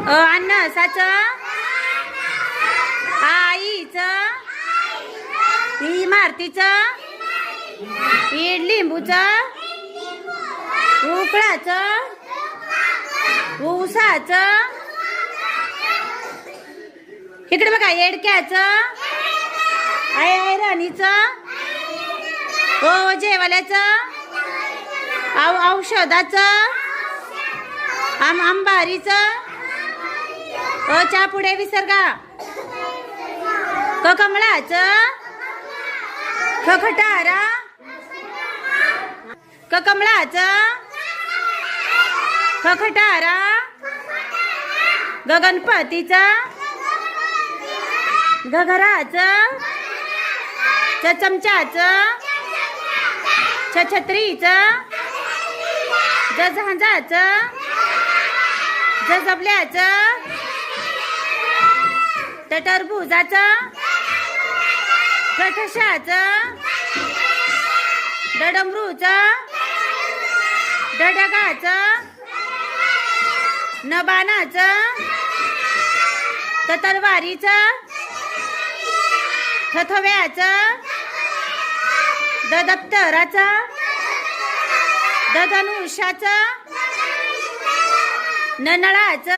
अननसाचं, आईचं, इमारतीचं, लिंबूचं, उकळाचं, ऊसाचं, इकडे बघा येडक्याचं, ऐराणीचं, जेवाल्याचं, औषधाचं, अंबारीचं, च्या पुढे विसर्गा, कमळाचं, खटारा, कमळाचं, खटारा, गणपतीचं, घराचं, चमच्याचं, छत्रीचं, झांजाचं, जबल्याचं, टरबुजाचं, ठशाचं, डमरूचं, डगाचं, नबानाचं, तलवारीचं, थव्याचं, दप्तराचं, धनुष्याचं, नळाचं.